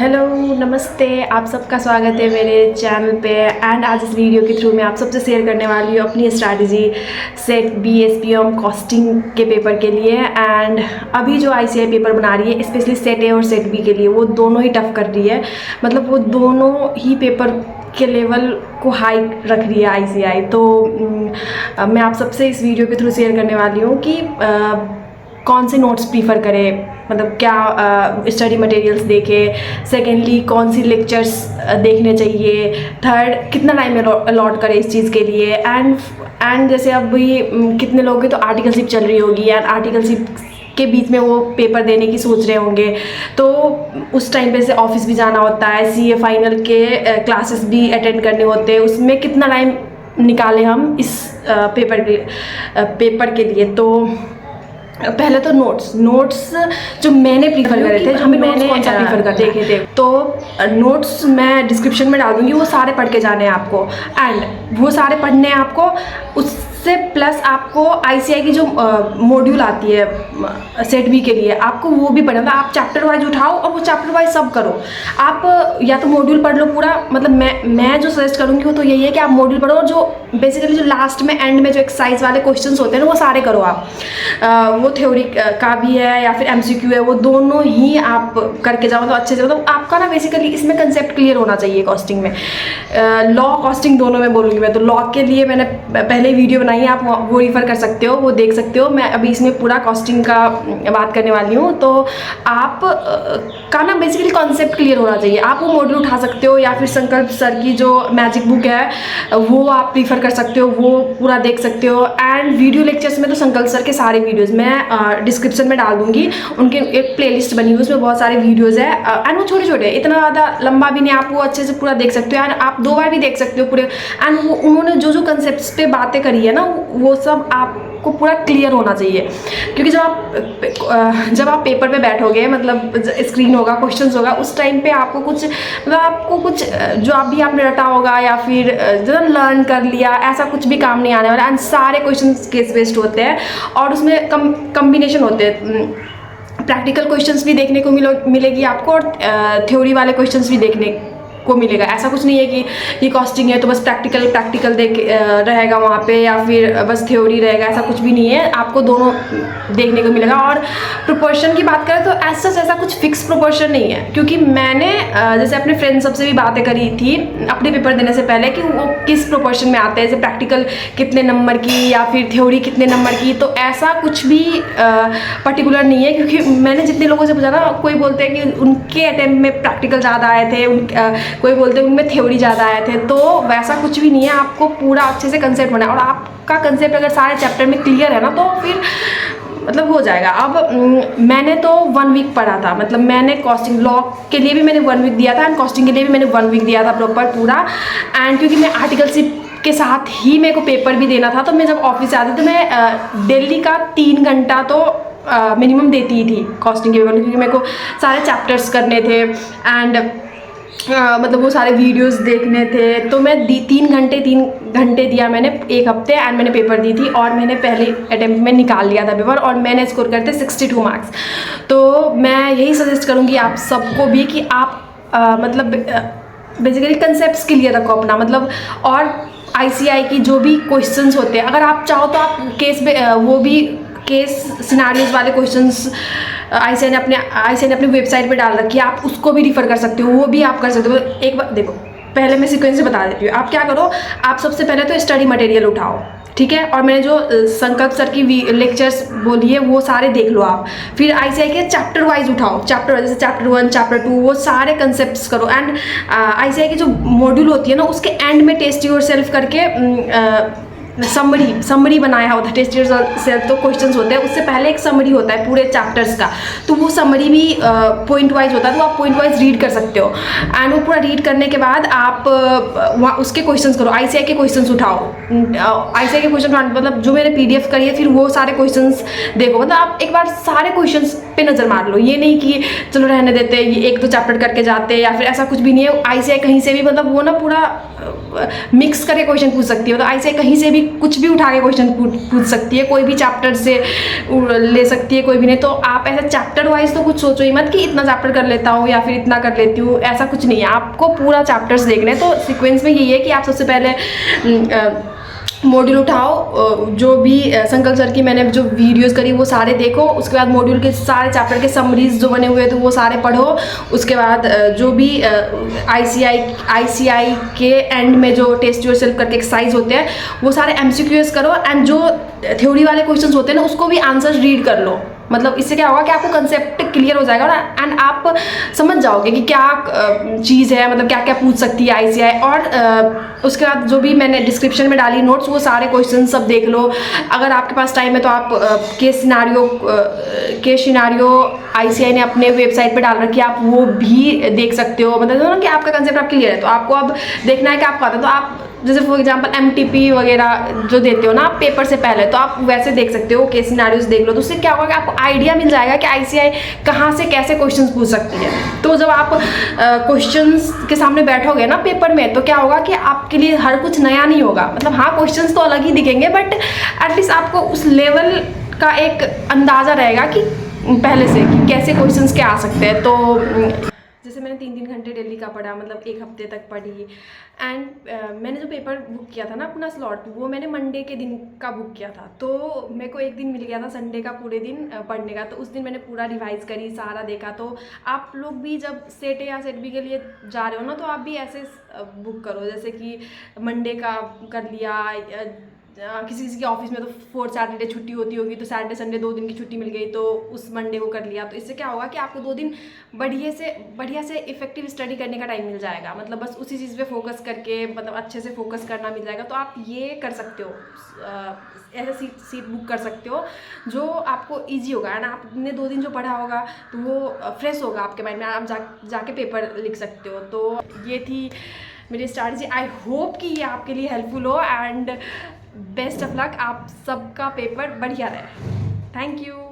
Hello नमस्ते, आप सबका स्वागत है मेरे चैनल पे। एंड आज इस वीडियो के थ्रू मैं आप सबसे शेयर करने वाली हूँ अपनी strategy set B SPM costing के पेपर के लिए। एंड अभी जो आईसीआई पेपर बना रही है स्पेशली सेट ए और सेट बी के लिए, वो दोनों ही टफ कर रही है। मतलब वो दोनों ही पेपर के लेवल को हाई रख रही है आईसीआई। तो मैं आप सबसे इस वीडियो के थ्रू शेयर करने वाली हूँ कि कौन से नोट्स प्रीफर करें, मतलब क्या स्टडी मटेरियल्स देखें, सेकेंडली कौन सी लेक्चर्स देखने चाहिए, थर्ड कितना टाइम अलॉट करें इस चीज़ के लिए। एंड जैसे अभी कितने लोग हैं तो आर्टिकलशिप चल रही होगी एंड आर्टिकलशिप के बीच में वो पेपर देने की सोच रहे होंगे, तो उस टाइम पे से ऑफिस भी जाना होता है, सीए फाइनल के क्लासेस भी अटेंड करने होते हैं, उसमें कितना टाइम निकालें हम इस पेपर के लिए। तो पहले तो नोट्स जो मैंने प्रीफर करे थे, मैंने कौन सा प्रीफर कर देखे थे, तो नोट्स मैं डिस्क्रिप्शन में डाल दूँगी, वो सारे पढ़ के जाने हैं आपको। एंड वो सारे पढ़ने हैं आपको, उससे प्लस आपको आईसीआई की जो मॉड्यूल आती है सेट बी के लिए, आपको वो भी पढ़ना। आप चैप्टर वाइज उठाओ और वो चैप्टर वाइज सब करो। आप या तो मॉड्यूल पढ़ लो पूरा, मतलब मैं जो सजेस्ट करूँगी वो तो यही है कि आप मॉड्यूल पढ़ो और जो बेसिकली जो लास्ट में एंड में जो एक्सरसाइज वाले क्वेश्चंस होते हैं ना, वो सारे करो आप। वो थ्योरी का भी है या फिर एमसीक्यू है, वो दोनों ही आप करके जाओ तो अच्छे से। मतलब आपका ना बेसिकली इसमें कंसेप्ट क्लियर होना चाहिए कॉस्टिंग में, लॉ कॉस्टिंग दोनों में बोलूँगी मैं। तो लॉ के लिए मैंने पहले वीडियो बनाई है, आप वो रिफ़र कर सकते हो, वो देख सकते हो। मैं अभी इसमें पूरा कॉस्टिंग का बात करने वाली हूँ। तो आप का ना बेसिकली कॉन्सेप्ट क्लियर होना चाहिए। आप वो मॉड्यूल उठा सकते हो या फिर संकल्प सर की जो मैजिक बुक है वो आप प्रीफर कर सकते हो, वो पूरा देख सकते हो। एंड वीडियो लेक्चर्स में तो संकल्प सर के सारे वीडियोज़ मैं डिस्क्रिप्शन में डाल दूँगी, उनके एक प्लेलिस्ट बनी हुई, उसमें बहुत सारे वीडियोज़ है। एंड वो छोटे छोटे, इतना ज़्यादा लंबा भी नहीं, आप वो अच्छे से पूरा देख सकते हो। एंड आप 2 बार भी देख सकते हो पूरे। एंड वो उन्होंने जो जो कंसेप्ट पे बातें करी है ना, वो सब आपको पूरा क्लियर होना चाहिए। क्योंकि जब आप पेपर पे बैठोगे, मतलब स्क्रीन होगा, क्वेश्चंस होगा, उस टाइम पे आपको कुछ जो अभी आपने रटा होगा या फिर जो लर्न कर लिया, ऐसा कुछ भी काम नहीं आने वाला। एंड सारे क्वेश्चंस केस बेस्ड होते हैं और उसमें कम्बिनेशन होते हैं। प्रैक्टिकल क्वेश्चंस भी देखने को मिलेगी आपको और थ्योरी वाले क्वेश्चंस भी देखने को मिलेगा। ऐसा कुछ नहीं है कि ये कॉस्टिंग है तो बस प्रैक्टिकल रहेगा वहाँ पे या फिर बस थ्योरी रहेगा, ऐसा कुछ भी नहीं है, आपको दोनों देखने को मिलेगा। और प्रोपोर्शन की बात करें तो ऐसा कुछ फिक्स प्रोपोर्शन नहीं है, क्योंकि मैंने जैसे अपने फ्रेंड सबसे भी बातें करी थी अपने पेपर देने से पहले कि वो किस प्रोपोर्शन में आते हैं, जैसे प्रैक्टिकल कितने नंबर की या फिर थ्योरी कितने नंबर की। तो ऐसा कुछ भी पर्टिकुलर नहीं है, क्योंकि मैंने जितने लोगों से पूछा ना, कोई बोलते हैं कि उनके अटेम्प्ट में प्रैक्टिकल ज़्यादा आए थे, कोई बोलते हैं उनमें थ्योरी ज़्यादा आए थे। तो वैसा कुछ भी नहीं है, आपको पूरा अच्छे से कंसेप्ट बना है। और आपका कंसेप्ट अगर सारे चैप्टर में क्लियर है ना, तो फिर मतलब हो जाएगा। अब मैंने तो 1 वीक पढ़ा था, मतलब मैंने कॉस्टिंग लॉ के लिए भी मैंने 1 वीक दिया था एंड कॉस्टिंग के लिए भी मैंने 1 वीक दिया था प्रॉपर पूरा। एंड क्योंकि मैं आर्टिकलशिप के साथ ही मेरे को पेपर भी देना था, तो मैं जब ऑफिस से आती तो मैं डेली का 3 घंटा तो मिनिमम देती ही थी कॉस्टिंग के पेपर में, क्योंकि मेरे को सारे चैप्टर्स करने थे एंड मतलब वो सारे वीडियोस देखने थे। तो मैं 3 घंटे दिया मैंने 1 हफ्ते एंड मैंने पेपर दी थी और मैंने पहले अटेम्प्ट में निकाल लिया था पेपर और मैंने स्कोर करते 62 मार्क्स। तो मैं यही सजेस्ट करूँगी आप सबको भी कि आप मतलब बेसिकली कंसेप्ट्स क्लियर रखो अपना, मतलब। और आईसीआई की जो भी क्वेश्चंस होते हैं, अगर आप चाहो तो आप वो भी केस सिनारियोज वाले क्वेश्चंस आईसीआई ने अपनी वेबसाइट पे डाल रखी है, आप उसको भी रिफ़र कर सकते हो, वो भी आप कर सकते हो। एक बार देखो, पहले मैं सीक्वेंस से बता देती हूँ। आप क्या करो, आप सबसे पहले तो स्टडी मटेरियल उठाओ, ठीक है। और मैंने जो संकल्प सर की लेक्चर्स बोली है वो सारे देख लो आप। फिर आईसीआई के चैप्टर वाइज उठाओ, जैसे चैप्टर 1 चैप्टर 2, वो सारे कंसेप्ट्स करो। एंड आईसीआई की जो मॉड्यूल होती है ना, उसके एंड में टेस्ट योर सेल्फ करके समरी बनाया होता है। टेस्ट योरसेल्फ तो क्वेश्चंस होते हैं, उससे पहले एक समरी होता है पूरे चैप्टर्स का, तो वो समरी भी पॉइंट वाइज होता है, तो आप पॉइंट वाइज रीड कर सकते हो। एंड वो पूरा रीड करने के बाद आप उसके क्वेश्चंस करो, आईसीआई के क्वेश्चंस उठाओ। आईसीआई के क्वेश्चन मतलब जो मैंने पीडीएफ करी है, फिर वो सारे क्वेश्चंस देखो। मतलब आप एक बार सारे क्वेश्चंस पे नज़र मार लो, ये नहीं कि चलो रहने देते हैं, ये 1-2 चैप्टर करके जाते हैं, या फिर ऐसा कुछ भी नहीं है। ICI कहीं से भी मतलब वो ना पूरा मिक्स करके क्वेश्चन पूछ सकती है, तो ICI कहीं से भी कुछ भी उठा के क्वेश्चन पूछ सकती है, कोई भी चैप्टर से ले सकती है, कोई भी नहीं। तो आप ऐसा चैप्टर वाइज तो कुछ सोचो ही मत कि इतना चैप्टर कर लेता हूँ या फिर इतना कर लेती हूँ, ऐसा कुछ नहीं है। आपको पूरा चैप्टर्स देखने, तो सीक्वेंस में यही है कि आप सबसे पहले मॉड्यूल उठाओ, जो भी संकल्प सर की मैंने जो वीडियोस करी वो सारे देखो, उसके बाद मॉड्यूल के सारे चैप्टर के समरीज जो बने हुए थे वो सारे पढ़ो। उसके बाद जो भी ICI के एंड में जो टेस्ट योरसेल्फ करके एक्सरसाइज होते हैं वो सारे MCQs करो, एंड जो थ्योरी वाले क्वेश्चंस होते हैं ना उसको भी आंसर्स रीड कर लो। मतलब इससे क्या होगा कि आपको कंसेप्ट क्लियर हो जाएगा एंड आप समझ जाओगे कि क्या चीज़ है, मतलब क्या क्या पूछ सकती है ICI। और उसके बाद जो भी मैंने डिस्क्रिप्शन में डाली नोट्स वो सारे क्वेश्चन सब देख लो। अगर आपके पास टाइम है तो आप केस सिनारियो ICI ने अपने वेबसाइट पे डाल रखी है, आप वो भी देख सकते हो। मतलब ना कि आपका कंसेप्ट आप क्लियर है, तो आपको अब देखना है कि आपको आता है, तो आप जैसे फॉर एग्जांपल MTP वगैरह जो देते हो ना आप पेपर से पहले, तो आप वैसे देख सकते हो, केस सिनारियोस देख लो। तो उससे क्या होगा कि आपको आइडिया मिल जाएगा कि ICI कहाँ से कैसे क्वेश्चंस पूछ सकती है। तो जब आप क्वेश्चंस के सामने बैठोगे ना पेपर में, तो क्या होगा कि आपके लिए हर कुछ नया नहीं होगा। मतलब हाँ, क्वेश्चंस तो अलग ही दिखेंगे, बट एटलीस्ट आपको उस लेवल का एक अंदाज़ा रहेगा कि पहले से कि कैसे क्वेश्चंस क्या आ सकते हैं। तो जैसे मैंने 3-3 घंटे डेली का पढ़ा, मतलब 1 हफ्ते तक पढ़ी। एंड मैंने जो पेपर बुक किया था ना अपना स्लॉट, वो मैंने मंडे के दिन का बुक किया था। तो मेरे को एक दिन मिल गया था संडे का पूरे दिन पढ़ने का। तो उस दिन मैंने पूरा रिवाइज करी, सारा देखा। तो आप लोग भी जब सेट या सेट बी के लिए जा रहे हो ना, तो आप भी ऐसे बुक करो, जैसे कि मंडे का कर लिया। किसी किसी के ऑफिस में तो 4 सैटरडे छुट्टी होती होगी, तो सैटरडे संडे 2 दिन की छुट्टी मिल गई, तो उस मंडे को कर लिया। तो इससे क्या होगा कि आपको 2 दिन बढ़िया से इफेक्टिव स्टडी करने का टाइम मिल जाएगा। मतलब बस उसी चीज़ पे फोकस करके, मतलब अच्छे से फोकस करना मिल जाएगा। तो आप ये कर सकते हो, ऐसे सीट बुक कर सकते हो जो आपको ईजी होगा, एंड आपने 2 दिन जो पढ़ा होगा तो वो फ्रेश होगा आपके माइंड में, आप जाके पेपर लिख सकते हो। तो ये थी मेरी स्ट्रैटेजी। आई होप कि ये आपके लिए हेल्पफुल हो, एंड बेस्ट ऑफ लक। आप सबका पेपर बढ़िया रहे। Thank you.